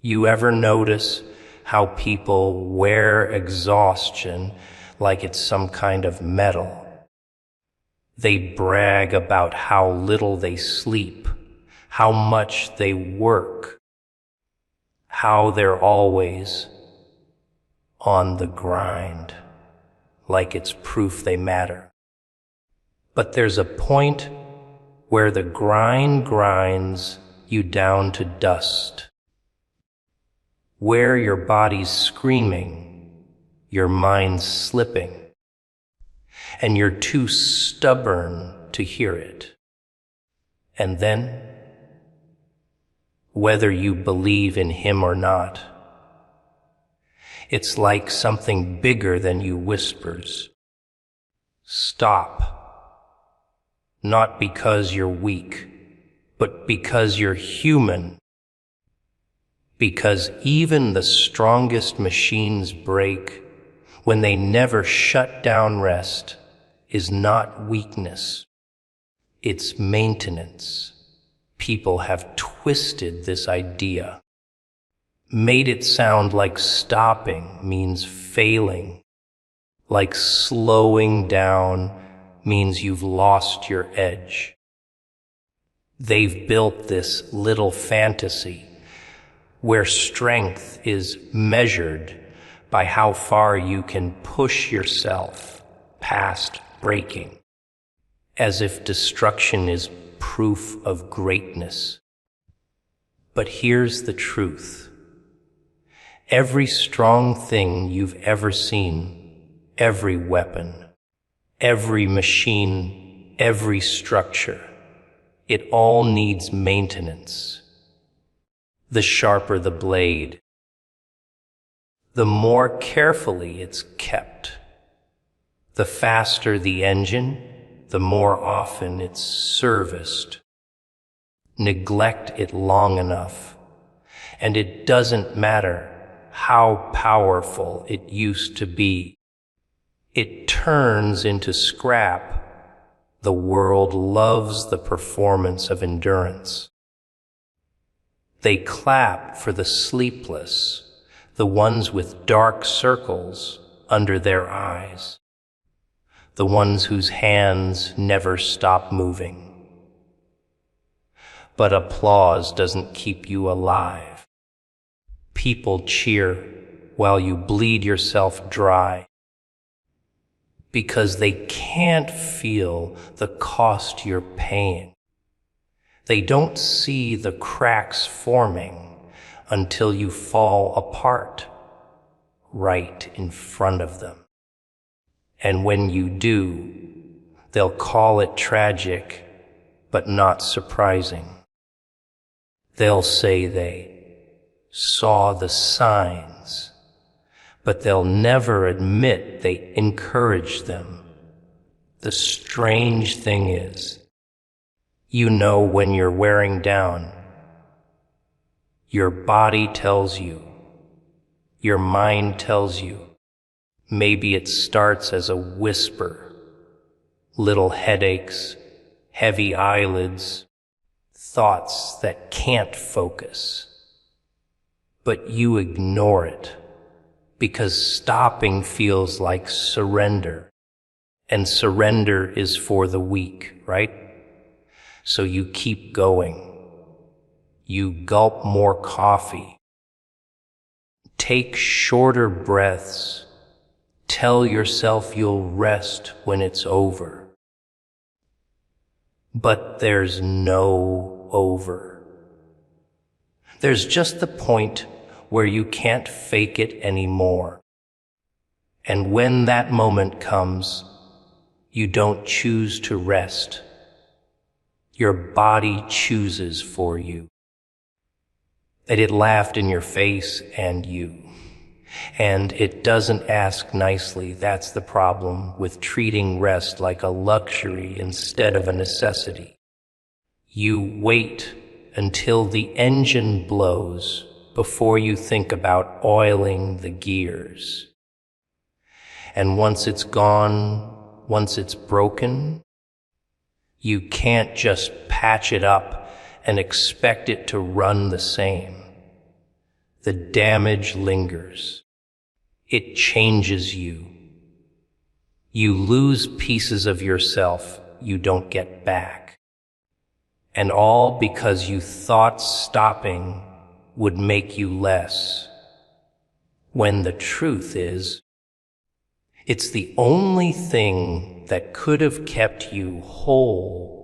You ever notice how people wear exhaustion like it's some kind of medal? They brag about how little they sleep, how much they work, how they're always on the grind, like it's proof they matter. But there's a point where the grind grinds you down to dust, where your body's screaming, your mind's slipping, and you're too stubborn to hear it. And then, whether you believe in him or not, it's like something bigger than you whispers. Stop. Not because you're weak, but because you're human. Because even the strongest machines break when they never shut down. Rest is not weakness. It's maintenance. People have twisted this idea, made it sound like stopping means failing, like slowing down means you've lost your edge. They've built this little fantasy where strength is measured by how far you can push yourself past breaking, as if destruction is proof of greatness. But here's the truth. Every strong thing you've ever seen, every weapon, every machine, every structure, it all needs maintenance. The sharper the blade, the more carefully it's kept. The faster the engine, the more often it's serviced. Neglect it long enough, and it doesn't matter how powerful it used to be. It turns into scrap. The world loves the performance of endurance. They clap for the sleepless, the ones with dark circles under their eyes, the ones whose hands never stop moving. But applause doesn't keep you alive. People cheer while you bleed yourself dry, because they can't feel the cost you're paying. They don't see the cracks forming until you fall apart right in front of them. And when you do, they'll call it tragic, but not surprising. They'll say they saw the signs, but they'll never admit they encouraged them. The strange thing is, you know when you're wearing down. Your body tells you. Your mind tells you. Maybe it starts as a whisper. Little headaches, heavy eyelids, thoughts that can't focus. But you ignore it, because stopping feels like surrender. And surrender is for the weak, right? So you keep going. You gulp more coffee. Take shorter breaths. Tell yourself you'll rest when it's over. But there's no over. There's just the point where you can't fake it anymore. And when that moment comes, you don't choose to rest. Your body chooses for you. And it laughed in your face and you. And it doesn't ask nicely. That's the problem with treating rest like a luxury instead of a necessity. You wait until the engine blows before you think about oiling the gears. And once it's gone, once it's broken, you can't just patch it up and expect it to run the same. the damage lingers. It changes you. You lose pieces of yourself you don't get back. And all because you thought stopping would make you less. When the truth is, it's the only thing that could have kept you whole.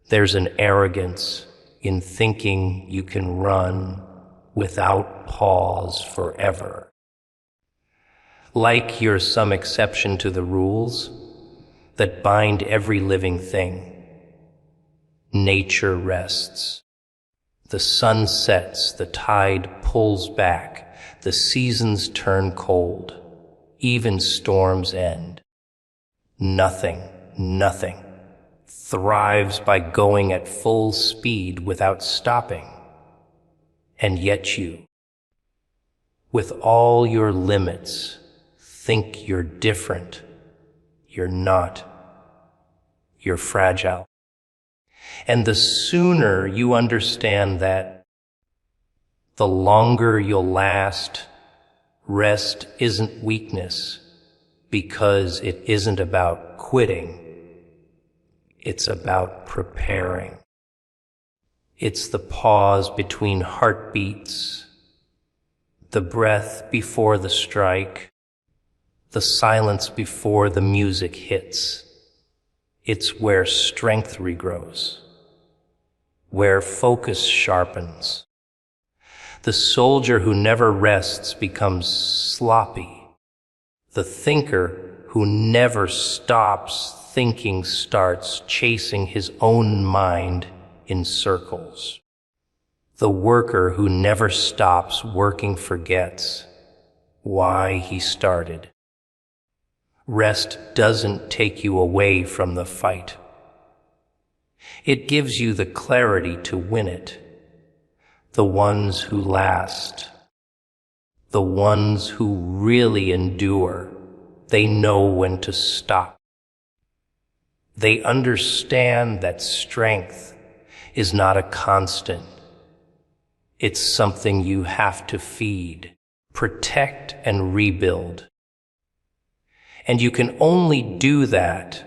There's an arrogance in thinking you can run without pause forever. Like you're some exception to the rules that bind every living thing. Nature rests. The sun sets, the tide pulls back, the seasons turn cold, even storms end. Nothing thrives by going at full speed without stopping. And yet you, with all your limits, think you're different. You're not. You're fragile. And the sooner you understand that, the longer you'll last. Rest isn't weakness, because it isn't about quitting. It's about preparing. It's the pause between heartbeats, the breath before the strike, the silence before the music hits. It's where strength regrows, where focus sharpens. The soldier who never rests becomes sloppy. The thinker who never stops thinking starts chasing his own mind in circles. The worker who never stops working forgets why he started. Rest doesn't take you away from the fight. It gives you the clarity to win it. The ones who last, the ones who really endure, they know when to stop. They understand that strength is not a constant. It's something you have to feed, protect, and rebuild. And you can only do that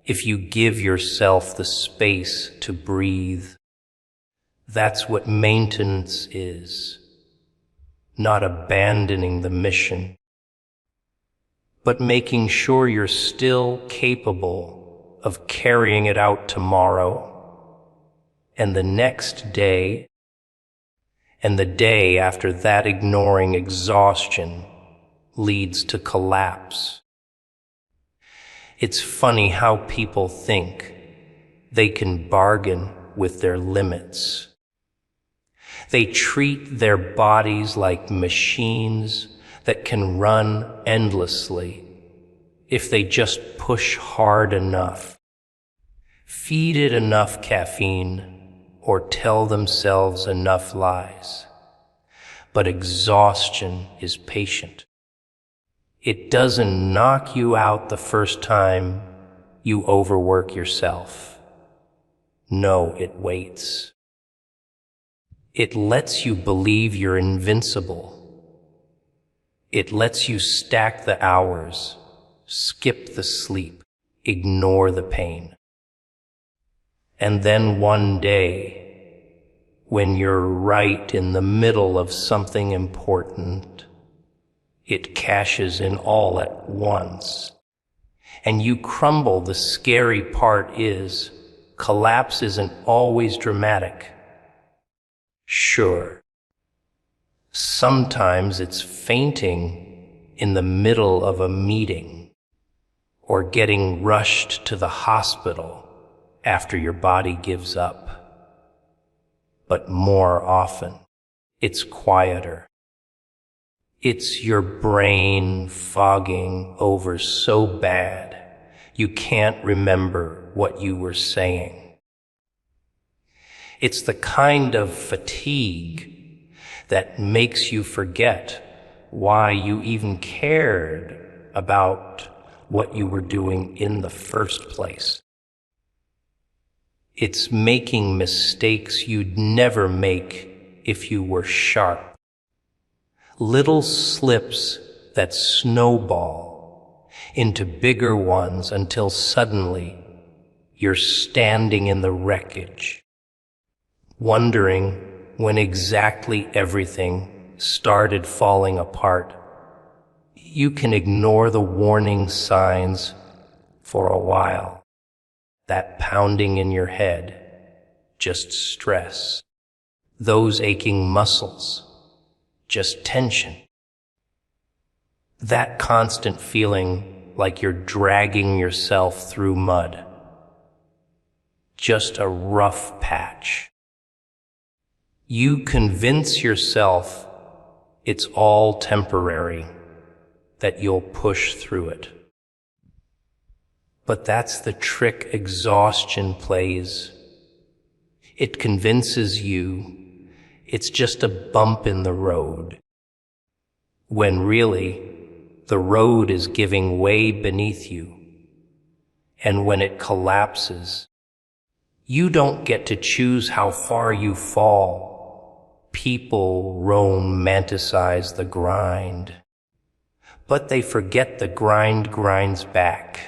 if you give yourself the space to breathe. That's what maintenance is. Not abandoning the mission, but making sure you're still capable of carrying it out tomorrow, and the next day, and the day after that. Ignoring exhaustion leads to collapse. It's funny how people think they can bargain with their limits. They treat their bodies like machines that can run endlessly if they just push hard enough, feed it enough caffeine, or tell themselves enough lies. But exhaustion is patient. It doesn't knock you out the first time you overwork yourself. No, it waits. It lets you believe you're invincible. It lets you stack the hours, skip the sleep, ignore the pain. And then one day, when you're right in the middle of something important, it cashes in all at once, and you crumble. The scary part is, collapse isn't always dramatic. Sure, sometimes it's fainting in the middle of a meeting, or getting rushed to the hospital after your body gives up. But more often, it's quieter. It's your brain fogging over so bad you can't remember what you were saying. It's the kind of fatigue that makes you forget why you even cared about what you were doing in the first place. It's making mistakes you'd never make if you were sharp. Little slips that snowball into bigger ones until suddenly you're standing in the wreckage, wondering when exactly everything started falling apart. You can ignore the warning signs for a while. That pounding in your head, just stress. Those aching muscles, just tension. That constant feeling like you're dragging yourself through mud, just a rough patch. You convince yourself it's all temporary, that you'll push through it. But that's the trick exhaustion plays. It convinces you it's just a bump in the road, when really the road is giving way beneath you. And when it collapses, you don't get to choose how far you fall. People romanticize the grind, but they forget the grind grinds back.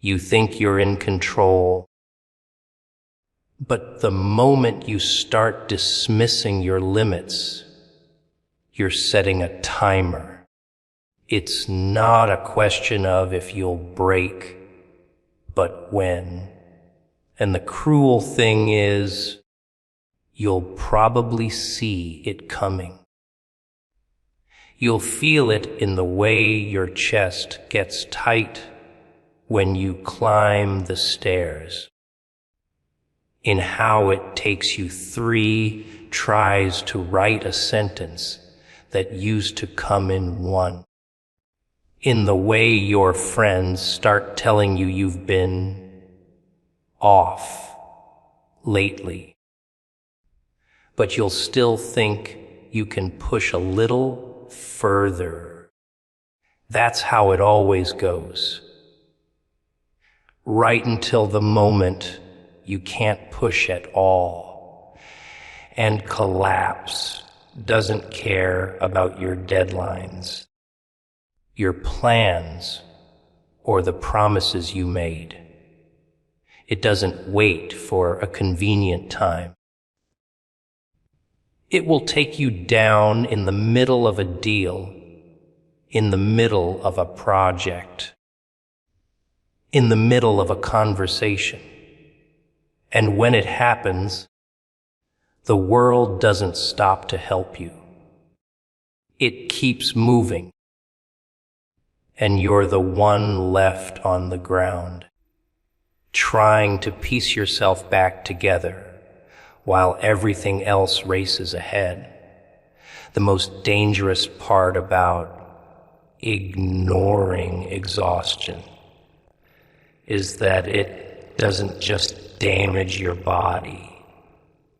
You think you're in control, but the moment you start dismissing your limits, you're setting a timer. It's not a question of if you'll break, but when. And the cruel thing is, you'll probably see it coming. You'll feel it in the way your chest gets tight when you climb the stairs, in how it takes you 3 tries to write a sentence that used to come in 1, in the way your friends start telling you you've been off lately, but you'll still think you can push a little further. That's how it always goes. Right until the moment you can't push at all, and collapse doesn't care about your deadlines, your plans, or the promises you made. It doesn't wait for a convenient time. It will take you down in the middle of a deal, in the middle of a project, in the middle of a conversation. And when it happens, the world doesn't stop to help you. It keeps moving, and you're the one left on the ground, trying to piece yourself back together while everything else races ahead. The most dangerous part about ignoring exhaustion is that it doesn't just damage your body,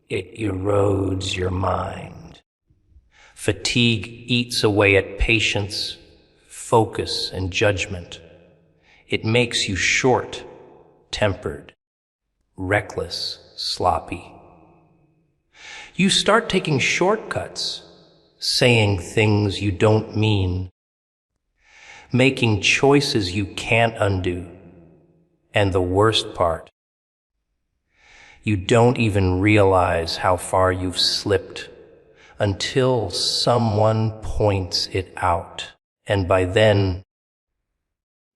it erodes your mind. Fatigue eats away at patience, focus, and judgment. It makes you short-tempered, reckless, sloppy. You start taking shortcuts, saying things you don't mean, making choices you can't undo. And the worst part, you don't even realize how far you've slipped until someone points it out. And by then,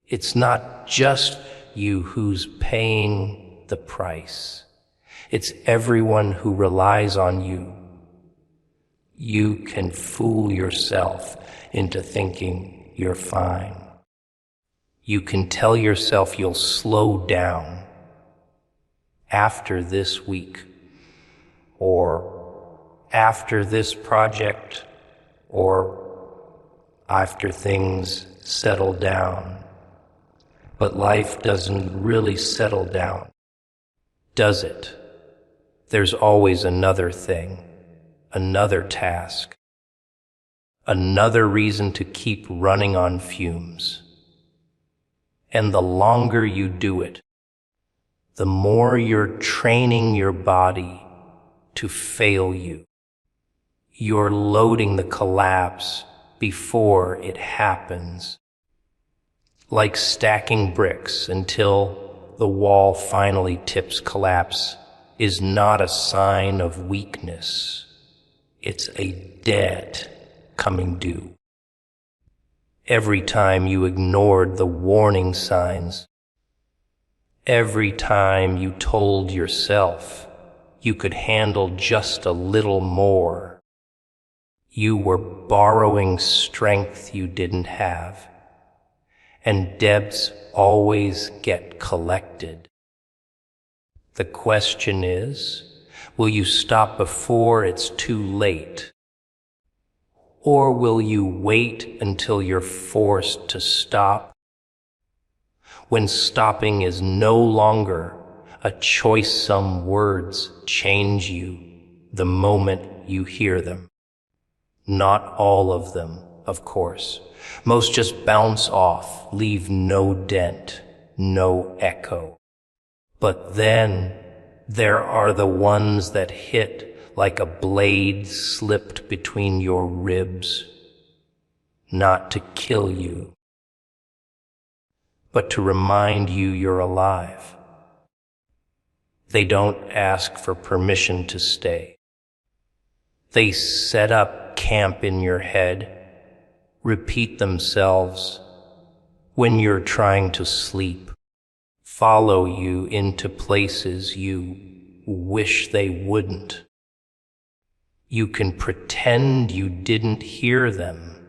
it's not just you who's paying the price. It's everyone who relies on you. You can fool yourself into thinking you're fine. You can tell yourself you'll slow down after this week, or after this project, or after things settle down. But life doesn't really settle down, does it? There's always another thing, another task, another reason to keep running on fumes. And the longer you do it, the more you're training your body to fail you. You're loading the collapse before it happens, like stacking bricks until the wall finally tips. Collapse is not a sign of weakness. It's a debt coming due. Every time you ignored the warning signs, every time you told yourself you could handle just a little more, you were borrowing strength you didn't have, and debts always get collected. The question is, will you stop before it's too late? Or will you wait until you're forced to stop? When stopping is no longer a choice, some words change you the moment you hear them. Not all of them, of course. Most just bounce off, leave no dent, no echo. But then there are the ones that hit like a blade slipped between your ribs, not to kill you, but to remind you you're alive. They don't ask for permission to stay. They set up camp in your head, repeat themselves when you're trying to sleep, follow you into places you wish they wouldn't. You can pretend you didn't hear them,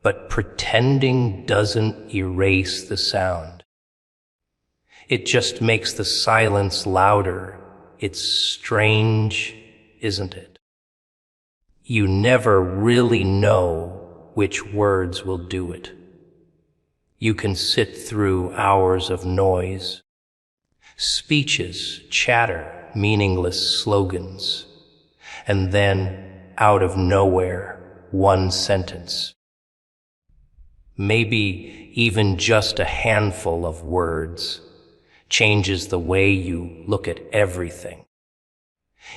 but pretending doesn't erase the sound. It just makes the silence louder. It's strange, isn't it? You never really know which words will do it. You can sit through hours of noise, speeches, chatter, meaningless slogans, and then, out of nowhere, one sentence. Maybe even just a handful of words changes the way you look at everything.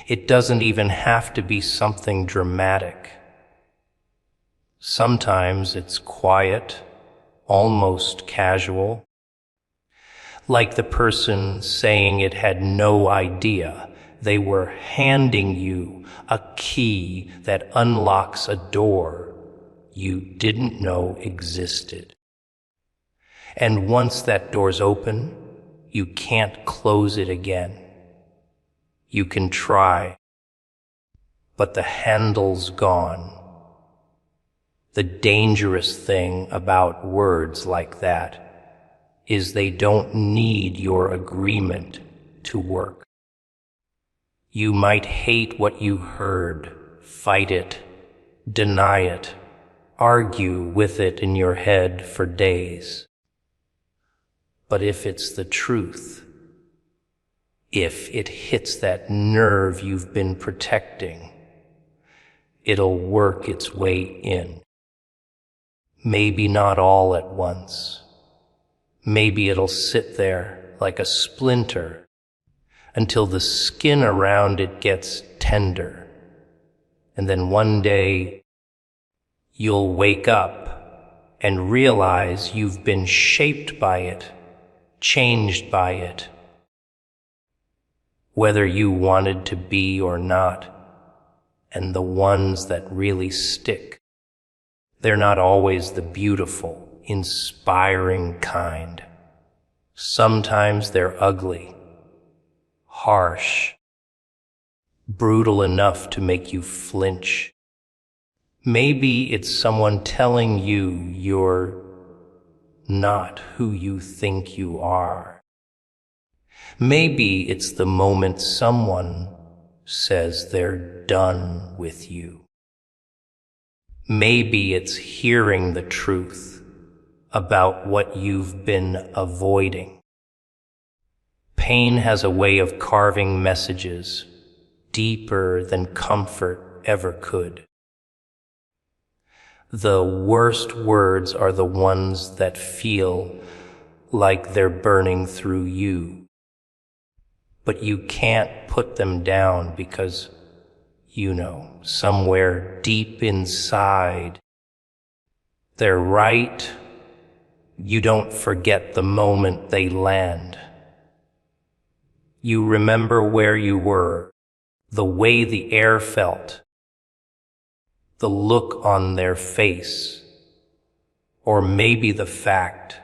It doesn't even have to be something dramatic. Sometimes it's quiet, almost casual, like the person saying it had no idea they were handing you a key that unlocks a door you didn't know existed. And once that door's open, you can't close it again. You can try, but the handle's gone. The dangerous thing about words like that is they don't need your agreement to work. You might hate what you heard, fight it, deny it, argue with it in your head for days. But if it's the truth, if it hits that nerve you've been protecting, it'll work its way in. Maybe not all at once. Maybe it'll sit there like a splinter until the skin around it gets tender. And then one day, you'll wake up and realize you've been shaped by it, changed by it, whether you wanted to be or not. And the ones that really stick, they're not always the beautiful, inspiring kind. Sometimes they're ugly, harsh, brutal enough to make you flinch. Maybe it's someone telling you you're not who you think you are. Maybe it's the moment someone says they're done with you. Maybe it's hearing the truth about what you've been avoiding. Pain has a way of carving messages deeper than comfort ever could. The worst words are the ones that feel like they're burning through you. but you can't put them down because, somewhere deep inside, they're right. You don't forget the moment they land. You remember where you were, the way the air felt, the look on their face, or maybe the fact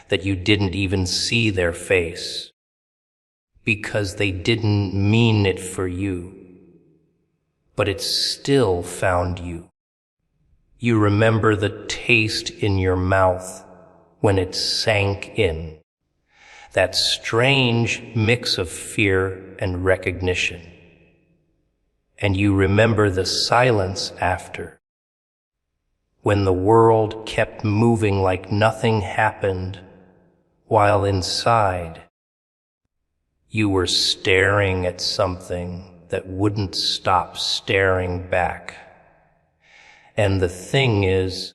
that you didn't even see their face because they didn't mean it for you, but it still found you. You remember the taste in your mouth when it sank in, that strange mix of fear and recognition. And you remember the silence after, when the world kept moving like nothing happened, while inside you were staring at something that wouldn't stop staring back. And the thing is,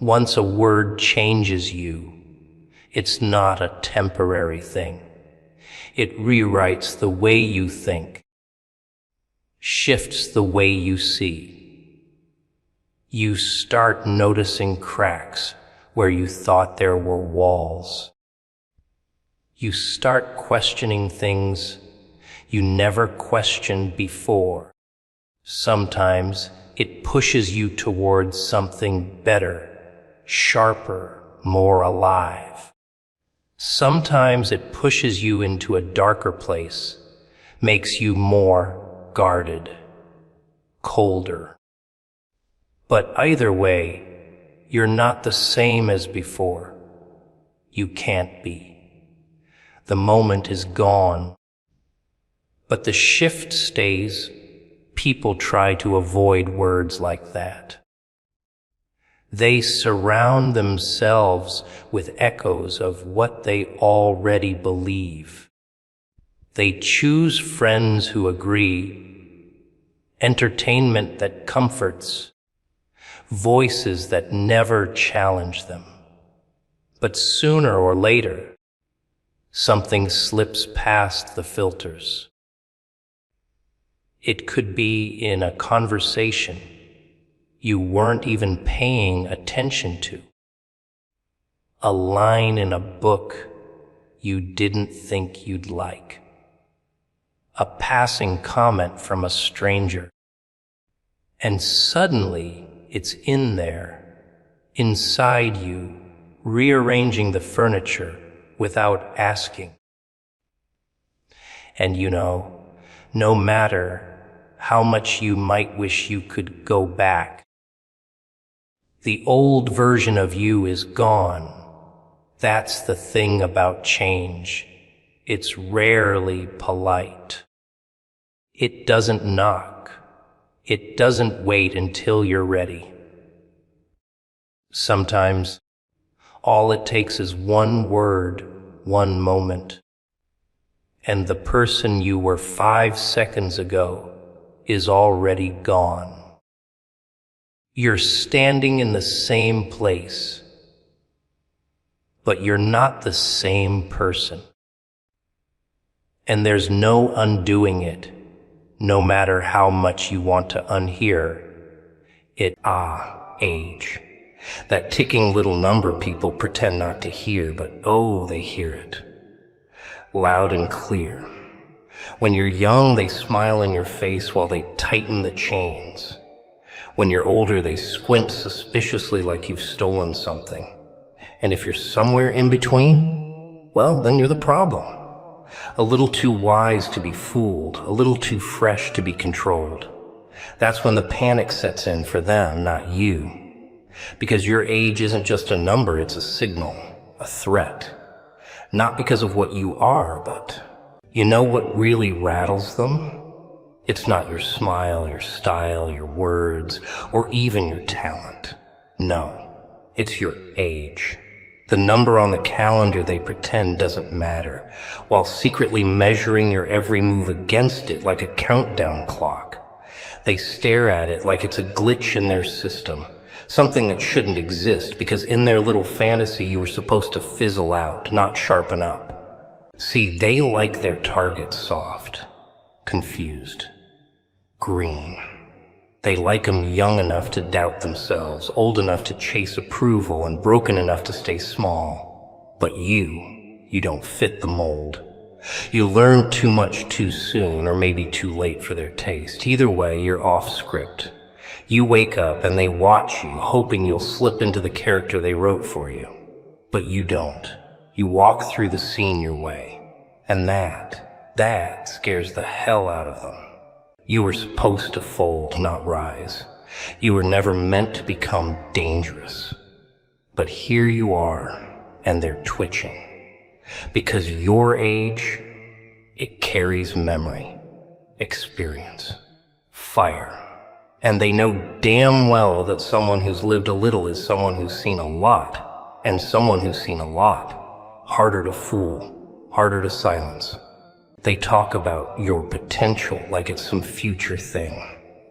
once a word changes you, it's not a temporary thing. It rewrites the way you think, shifts the way you see. You start noticing cracks where you thought there were walls. You start questioning things you never questioned before. Sometimes it pushes you towards something better, sharper, more alive. Sometimes it pushes you into a darker place, makes you more guarded, colder. But either way, you're not the same as before. You can't be. The moment is gone. But the shift stays. People try to avoid words like that. They surround themselves with echoes of what they already believe. They choose friends who agree, entertainment that comforts, voices that never challenge them. But sooner or later, something slips past the filters. It could be in a conversation you weren't even paying attention to, a line in a book you didn't think you'd like, a passing comment from a stranger, and suddenly it's in there, inside you, rearranging the furniture without asking. And no matter how much you might wish you could go back, the old version of you is gone. That's the thing about change. It's rarely polite. It doesn't knock. It doesn't wait until you're ready. Sometimes, all it takes is one word, one moment, and the person you were 5 seconds ago is already gone. You're standing in the same place, but you're not the same person. And there's no undoing it, no matter how much you want to unhear it. Age. That ticking little number people pretend not to hear, but they hear it. Loud and clear. When you're young, they smile in your face while they tighten the chains. When you're older, they squint suspiciously like you've stolen something. And if you're somewhere in between, well, then you're the problem. A little too wise to be fooled, a little too fresh to be controlled. That's when the panic sets in for them, not you. Because your age isn't just a number, it's a signal, a threat. Not because of what you are, but you know what really rattles them? It's not your smile, your style, your words, or even your talent. No, it's your age. The number on the calendar they pretend doesn't matter, while secretly measuring your every move against it like a countdown clock. They stare at it like it's a glitch in their system, something that shouldn't exist because in their little fantasy you were supposed to fizzle out, not sharpen up. See, they like their target soft, confused, green. They like 'em young enough to doubt themselves, old enough to chase approval, and broken enough to stay small. But you don't fit the mold. You learn too much too soon, or maybe too late for their taste. Either way, you're off script. You wake up and they watch you, hoping you'll slip into the character they wrote for you. But you don't. You walk through the scene your way. And that scares the hell out of them. You were supposed to fold, not rise. You were never meant to become dangerous. But here you are, and they're twitching. Because your age, it carries memory, experience, fire. And they know damn well that someone who's lived a little is someone who's seen a lot. And someone who's seen a lot, harder to fool, harder to silence. They talk about your potential like it's some future thing,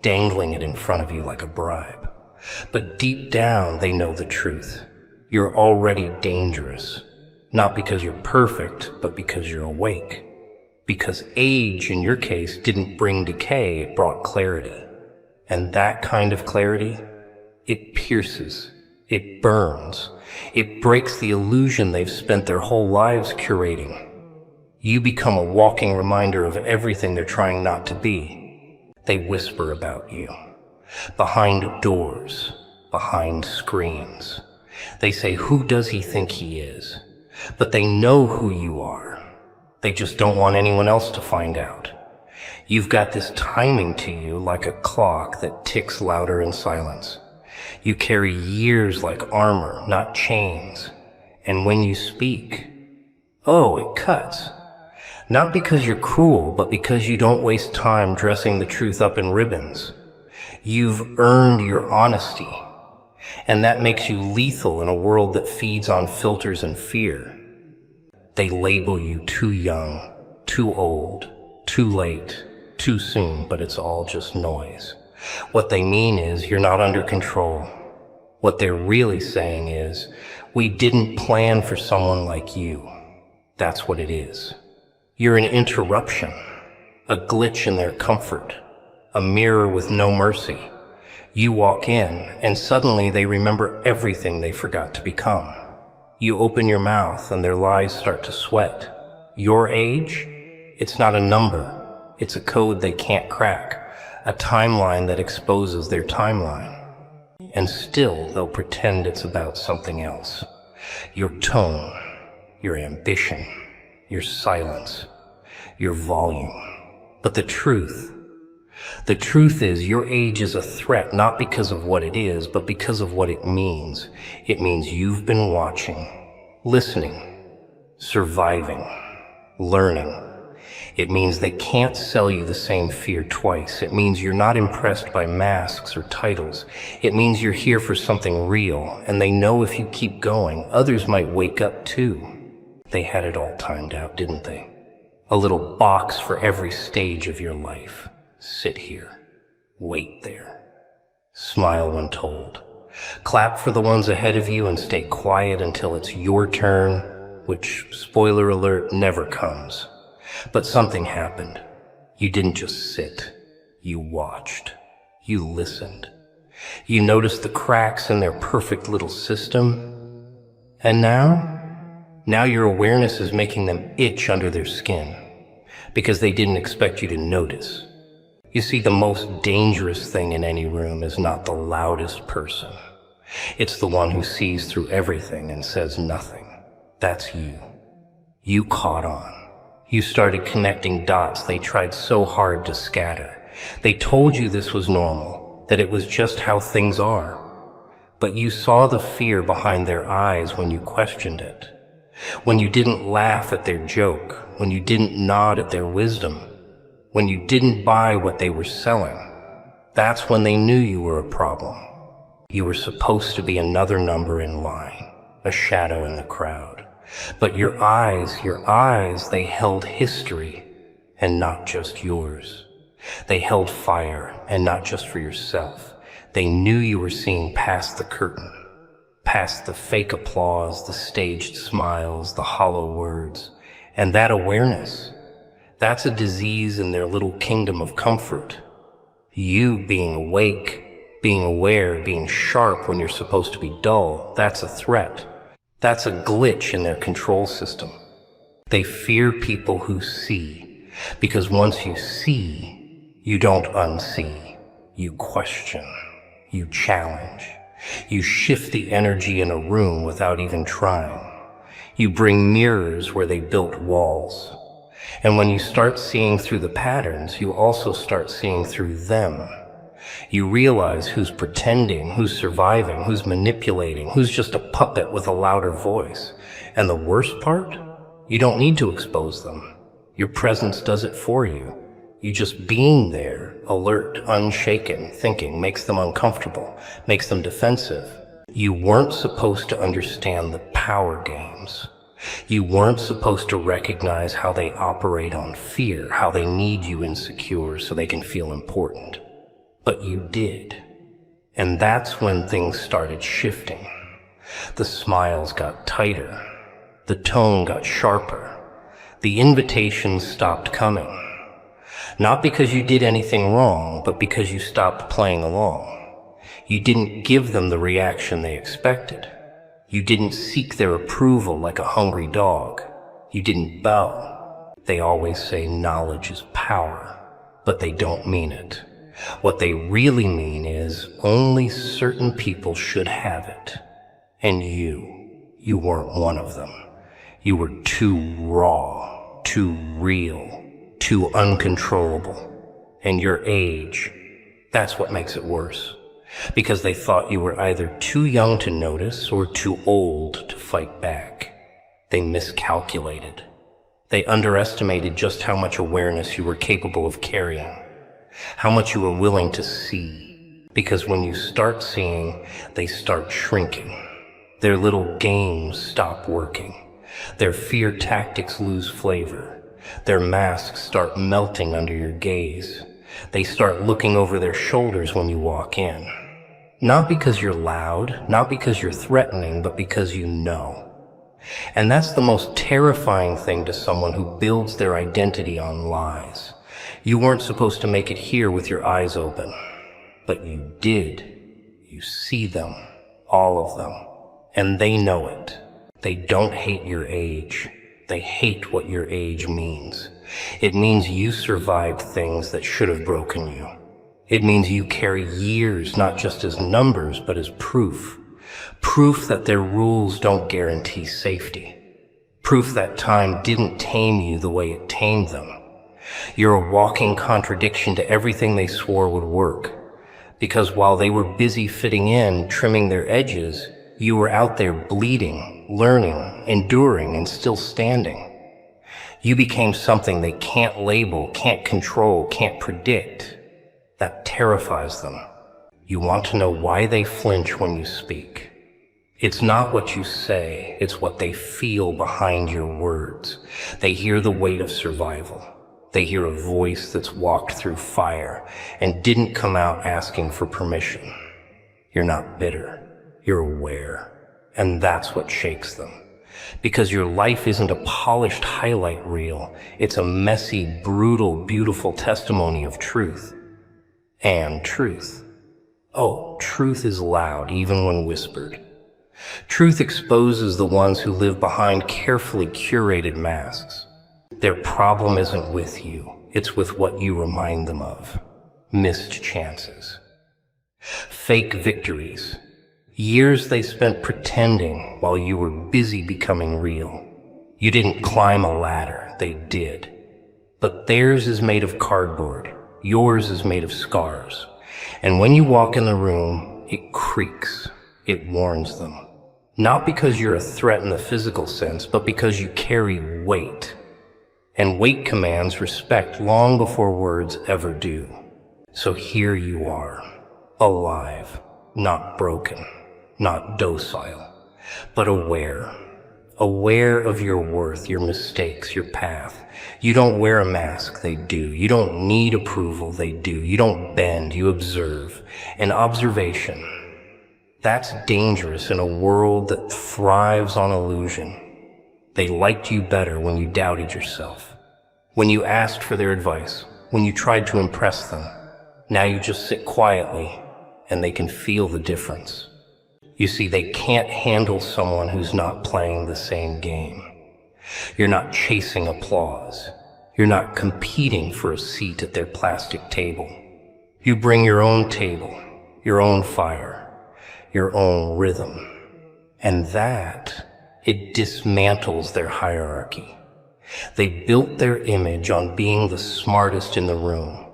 dangling it in front of you like a bribe. But deep down, they know the truth. You're already dangerous. Not because you're perfect, but because you're awake. Because age, in your case, didn't bring decay, it brought clarity. And that kind of clarity, it pierces, it burns, it breaks the illusion they've spent their whole lives curating. You become a walking reminder of everything they're trying not to be. They whisper about you. Behind doors, behind screens. They say, who does he think he is? But they know who you are. They just don't want anyone else to find out. You've got this timing to you like a clock that ticks louder in silence. You carry years like armor, not chains. And when you speak, oh, it cuts. Not because you're cruel, but because you don't waste time dressing the truth up in ribbons. You've earned your honesty, and that makes you lethal in a world that feeds on filters and fear. They label you too young, too old, too late, too soon, but it's all just noise. What they mean is you're not under control. What they're really saying is, we didn't plan for someone like you. That's what it is. You're an interruption, a glitch in their comfort, a mirror with no mercy. You walk in, and suddenly they remember everything they forgot to become. You open your mouth, and their lies start to sweat. Your age? It's not a number. It's a code they can't crack, a timeline that exposes their timeline. And still, they'll pretend it's about something else. Your tone, your ambition, your silence, your volume. But the truth is your age is a threat, not because of what it is, but because of what it means. It means you've been watching, listening, surviving, learning. It means they can't sell you the same fear twice. It means you're not impressed by masks or titles. It means you're here for something real, and they know if you keep going, others might wake up too. They had it all timed out, didn't they? A little box for every stage of your life. Sit here. Wait there. Smile when told. Clap for the ones ahead of you and stay quiet until it's your turn, which, spoiler alert, never comes. But something happened. You didn't just sit. You watched. You listened. You noticed the cracks in their perfect little system. And now your awareness is making them itch under their skin because they didn't expect you to notice. You see, the most dangerous thing in any room is not the loudest person. It's the one who sees through everything and says nothing. That's you. You caught on. You started connecting dots they tried so hard to scatter. They told you this was normal, that it was just how things are. But you saw the fear behind their eyes when you questioned it. When you didn't laugh at their joke, when you didn't nod at their wisdom, when you didn't buy what they were selling, that's when they knew you were a problem. You were supposed to be another number in line, a shadow in the crowd. But your eyes, they held history, and not just yours. They held fire, and not just for yourself. They knew you were seeing past the curtain, past the fake applause, the staged smiles, the hollow words, And that awareness, that's a disease in their little kingdom of comfort. You being awake, being aware, being sharp when you're supposed to be dull, that's a threat. That's a glitch in their control system. They fear people who see, because once you see, you don't unsee. You question, you challenge, you shift the energy in a room without even trying. You bring mirrors where they built walls. And when you start seeing through the patterns, you also start seeing through them. You realize who's pretending, who's surviving, who's manipulating, who's just a puppet with a louder voice. And the worst part? You don't need to expose them. Your presence does it for you. You just being there, alert, unshaken, thinking, makes them uncomfortable, makes them defensive. You weren't supposed to understand the power games. You weren't supposed to recognize how they operate on fear, how they need you insecure so they can feel important. But you did. And that's when things started shifting. The smiles got tighter. The tone got sharper. The invitations stopped coming. Not because you did anything wrong, but because you stopped playing along. You didn't give them the reaction they expected. You didn't seek their approval like a hungry dog. You didn't bow. They always say knowledge is power, but they don't mean it. What they really mean is only certain people should have it. And you weren't one of them. You were too raw, too real, too uncontrollable. And your age, that's what makes it worse. Because they thought you were either too young to notice or too old to fight back. They miscalculated. They underestimated just how much awareness you were capable of carrying, how much you were willing to see. Because when you start seeing, they start shrinking. Their little games stop working. Their fear tactics lose flavor. Their masks start melting under your gaze. They start looking over their shoulders when you walk in. Not because you're loud, not because you're threatening, but because you know. And that's the most terrifying thing to someone who builds their identity on lies. You weren't supposed to make it here with your eyes open, but you did. You see them, all of them, and they know it. They don't hate your age. They hate what your age means. It means you survived things that should have broken you. It means you carry years not just as numbers, but as proof. Proof that their rules don't guarantee safety. Proof that time didn't tame you the way it tamed them. You're a walking contradiction to everything they swore would work. Because while they were busy fitting in, trimming their edges, you were out there bleeding, learning, enduring, and still standing. You became something they can't label, can't control, can't predict. That terrifies them. You want to know why they flinch when you speak. It's not what you say, it's what they feel behind your words. They hear the weight of survival. They hear a voice that's walked through fire and didn't come out asking for permission. You're not bitter, you're aware. And that's what shakes them. Because your life isn't a polished highlight reel. It's a messy, brutal, beautiful testimony of truth. And truth. Oh, truth is loud, even when whispered. Truth exposes the ones who live behind carefully curated masks. Their problem isn't with you. It's with what you remind them of. Missed chances. Fake victories. Years they spent pretending while you were busy becoming real. You didn't climb a ladder, they did. But theirs is made of cardboard. Yours is made of scars. And when you walk in the room, it creaks. It warns them. Not because you're a threat in the physical sense, but because you carry weight. And weight commands respect long before words ever do. So here you are, alive, not broken, not docile, but aware. Aware of your worth, your mistakes, your path. You don't wear a mask, they do. You don't need approval, they do. You don't bend, you observe. And observation, that's dangerous in a world that thrives on illusion. They liked you better when you doubted yourself, when you asked for their advice, when you tried to impress them. Now you just sit quietly, and they can feel the difference. You see, they can't handle someone who's not playing the same game. You're not chasing applause. You're not competing for a seat at their plastic table. You bring your own table, your own fire, your own rhythm. And it dismantles their hierarchy. They built their image on being the smartest in the room.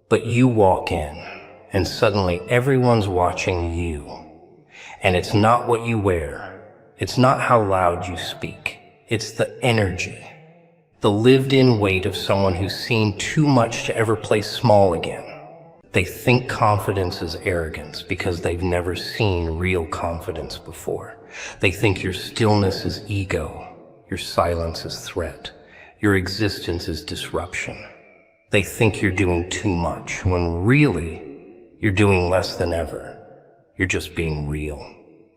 But you walk in, and suddenly everyone's watching you. And it's not what you wear. It's not how loud you speak. It's the energy. The lived-in weight of someone who's seen too much to ever play small again. They think confidence is arrogance because they've never seen real confidence before. They think your stillness is ego, your silence is threat, your existence is disruption. They think you're doing too much, when really, you're doing less than ever. You're just being real.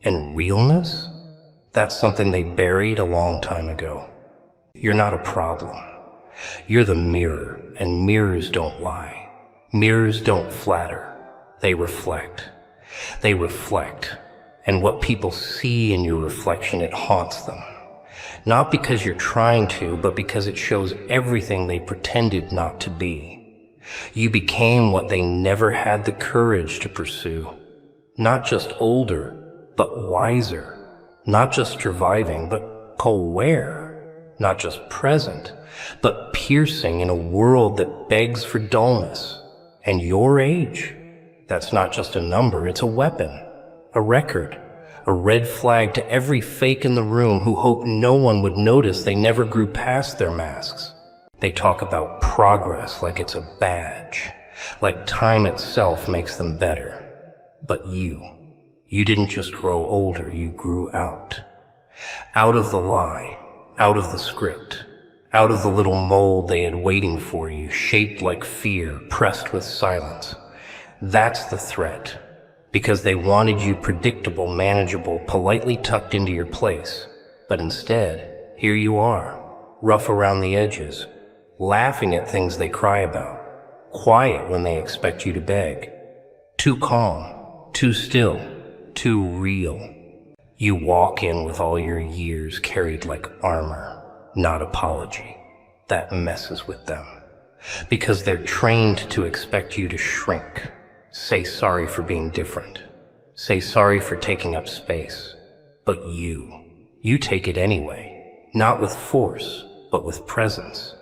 And realness? That's something they buried a long time ago. You're not a problem. You're the mirror, and mirrors don't lie. Mirrors don't flatter. They reflect. They reflect. And what people see in your reflection, it haunts them. Not because you're trying to, but because it shows everything they pretended not to be. You became what they never had the courage to pursue. Not just older, but wiser. Not just surviving, but aware. Not just present, but piercing in a world that begs for dullness. And your age, that's not just a number, it's a weapon, a record, a red flag to every fake in the room who hoped no one would notice they never grew past their masks. They talk about progress like it's a badge, like time itself makes them better. But you didn't just grow older, you grew out. Out of the lie, out of the script, out of the little mold they had waiting for you, shaped like fear, pressed with silence. That's the threat. Because they wanted you predictable, manageable, politely tucked into your place. But instead, here you are, rough around the edges, laughing at things they cry about, quiet when they expect you to beg, too calm, too still, too real. You walk in with all your years carried like armor, not apology. That messes with them. Because they're trained to expect you to shrink. Say sorry for being different. Say sorry for taking up space. But you take it anyway. Not with force, but with presence.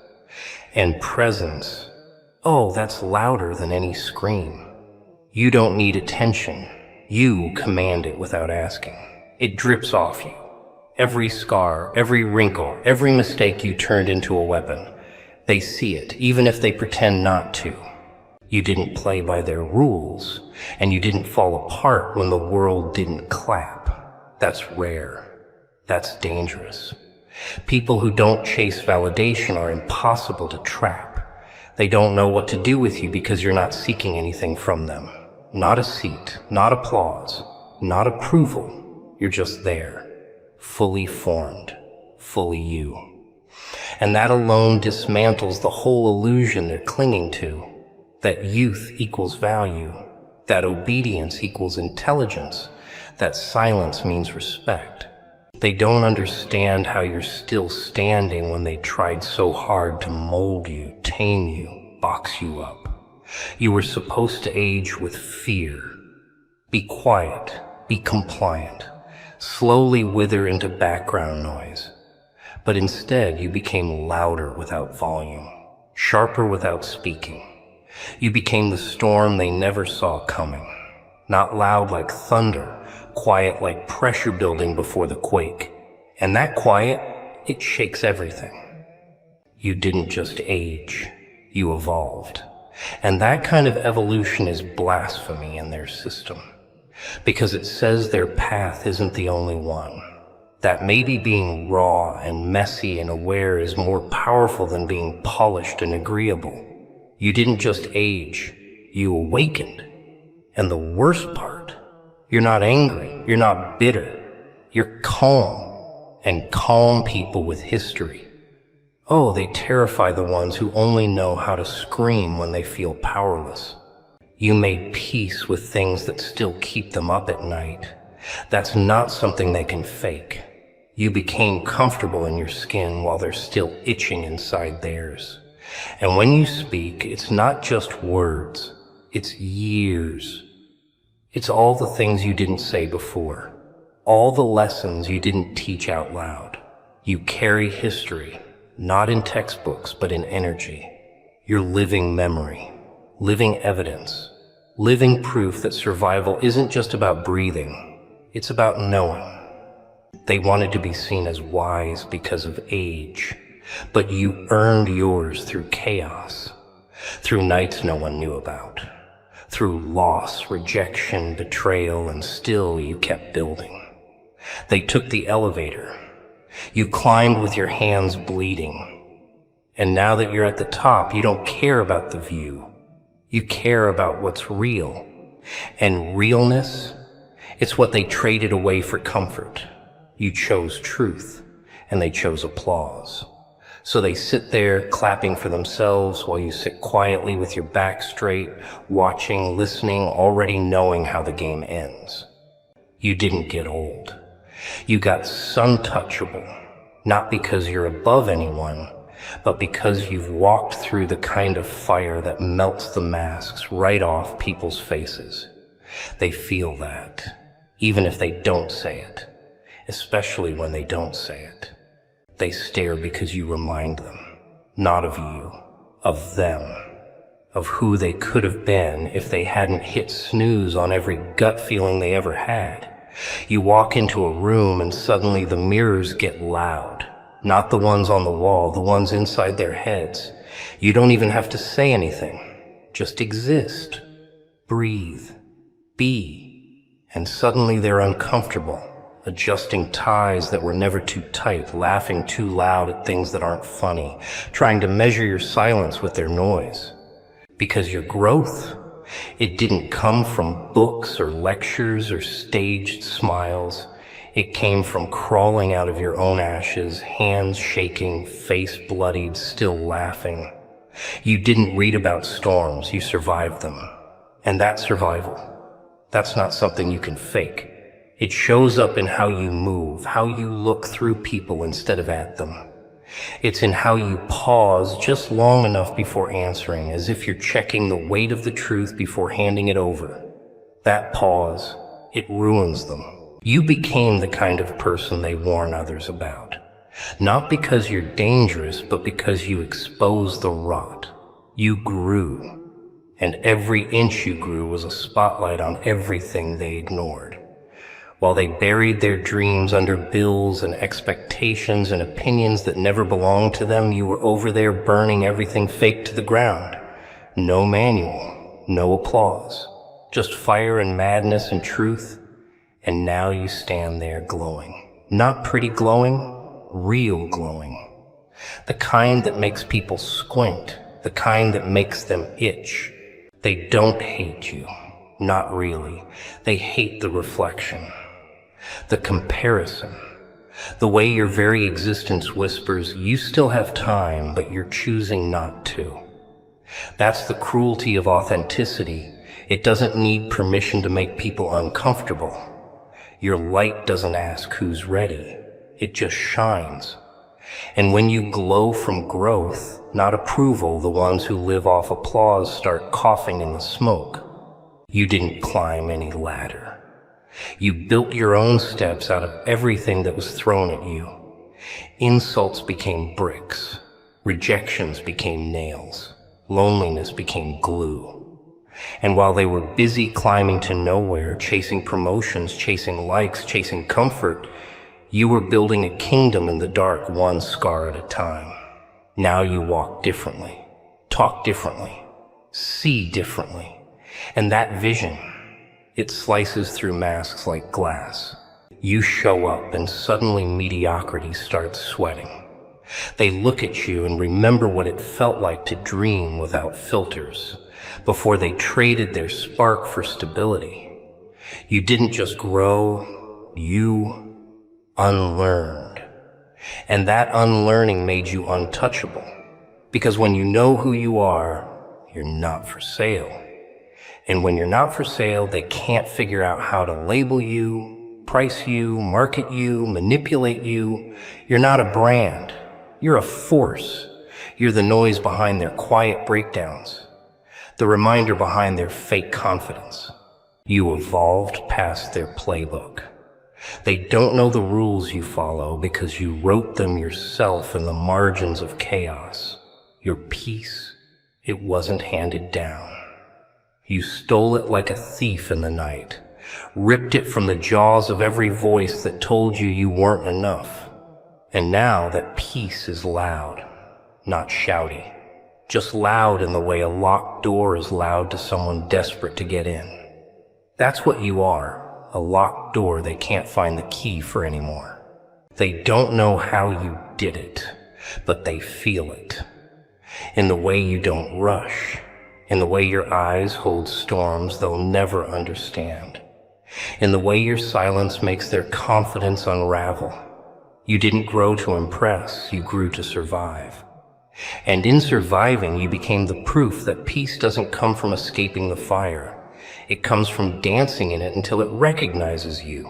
And presence, oh, that's louder than any scream. You don't need attention. You command it without asking. It drips off you. Every scar, every wrinkle, every mistake you turned into a weapon. They see it, even if they pretend not to. You didn't play by their rules, and you didn't fall apart when the world didn't clap. That's rare. That's dangerous. People who don't chase validation are impossible to trap. They don't know what to do with you because you're not seeking anything from them. Not a seat, not applause, not approval. You're just there, fully formed, fully you. And that alone dismantles the whole illusion they're clinging to. That youth equals value, that obedience equals intelligence, that silence means respect. They don't understand how you're still standing when they tried so hard to mold you, tame you, box you up. You were supposed to age with fear. Be quiet, be compliant, slowly wither into background noise. But instead you became louder without volume, sharper without speaking. You became the storm they never saw coming. Not loud like thunder, quiet like pressure building before the quake. And that quiet, it shakes everything. You didn't just age, you evolved. And that kind of evolution is blasphemy in their system. Because it says their path isn't the only one. That maybe being raw and messy and aware is more powerful than being polished and agreeable. You didn't just age, you awakened. And the worst part, you're not angry, you're not bitter, you're calm. and calm people with history. Oh, they terrify the ones who only know how to scream when they feel powerless. You made peace with things that still keep them up at night. That's not something they can fake. You became comfortable in your skin while they're still itching inside theirs. And when you speak, it's not just words, it's years. It's all the things you didn't say before, all the lessons you didn't teach out loud. You carry history, not in textbooks, but in energy. You're living memory, living evidence, living proof that survival isn't just about breathing, it's about knowing. They wanted to be seen as wise because of age, but you earned yours through chaos, through nights no one knew about, through loss, rejection, betrayal, and still you kept building. They took the elevator. You climbed with your hands bleeding. And now that you're at the top, you don't care about the view. You care about what's real. And realness, it's what they traded away for comfort. You chose truth, and they chose applause. So they sit there clapping for themselves while you sit quietly with your back straight, watching, listening, already knowing how the game ends. You didn't get old. You got untouchable, not because you're above anyone, but because you've walked through the kind of fire that melts the masks right off people's faces. They feel that, even if they don't say it, especially when they don't say it. They stare because you remind them, not of you, of them, of who they could have been if they hadn't hit snooze on every gut feeling they ever had. You walk into a room and suddenly the mirrors get loud. Not the ones on the wall, the ones inside their heads. You don't even have to say anything. Just exist. Breathe. Be. And suddenly they're uncomfortable, adjusting ties that were never too tight, laughing too loud at things that aren't funny, trying to measure your silence with their noise. Because your growth, it didn't come from books or lectures or staged smiles. It came from crawling out of your own ashes, hands shaking, face bloodied, still laughing. You didn't read about storms, you survived them. And that survival, that's not something you can fake. It shows up in how you move, how you look through people instead of at them. It's in how you pause just long enough before answering, as if you're checking the weight of the truth before handing it over. That pause, it ruins them. You became the kind of person they warn others about. Not because you're dangerous, but because you exposed the rot. You grew. And every inch you grew was a spotlight on everything they ignored. While they buried their dreams under bills and expectations and opinions that never belonged to them, you were over there burning everything fake to the ground. No manual, no applause, just fire and madness and truth. And now you stand there glowing. Not pretty glowing, real glowing. The kind that makes people squint, the kind that makes them itch. They don't hate you, not really. They hate the reflection. The comparison, the way your very existence whispers, you still have time, but you're choosing not to. That's the cruelty of authenticity. It doesn't need permission to make people uncomfortable. Your light doesn't ask who's ready. It just shines. And when you glow from growth, not approval, the ones who live off applause start coughing in the smoke. You didn't climb any ladder. You built your own steps out of everything that was thrown at you. Insults became bricks. Rejections became nails. Loneliness became glue. And while they were busy climbing to nowhere, chasing promotions, chasing likes, chasing comfort, you were building a kingdom in the dark, one scar at a time. Now you walk differently, talk differently, see differently. And that vision, it slices through masks like glass. You show up and suddenly mediocrity starts sweating. They look at you and remember what it felt like to dream without filters, before they traded their spark for stability. You didn't just grow, you unlearned. And that unlearning made you untouchable. Because when you know who you are, you're not for sale. And when you're not for sale, they can't figure out how to label you, price you, market you, manipulate you. You're not a brand. You're a force. You're the noise behind their quiet breakdowns, the reminder behind their fake confidence. You evolved past their playbook. They don't know the rules you follow because you wrote them yourself in the margins of chaos. Your peace, it wasn't handed down. You stole it like a thief in the night, ripped it from the jaws of every voice that told you you weren't enough. And now that peace is loud, not shouty. Just loud in the way a locked door is loud to someone desperate to get in. That's what you are, a locked door they can't find the key for anymore. They don't know how you did it, but they feel it. In the way you don't rush, in the way your eyes hold storms they'll never understand, in the way your silence makes their confidence unravel. You didn't grow to impress, you grew to survive. And in surviving, you became the proof that peace doesn't come from escaping the fire. It comes from dancing in it until it recognizes you.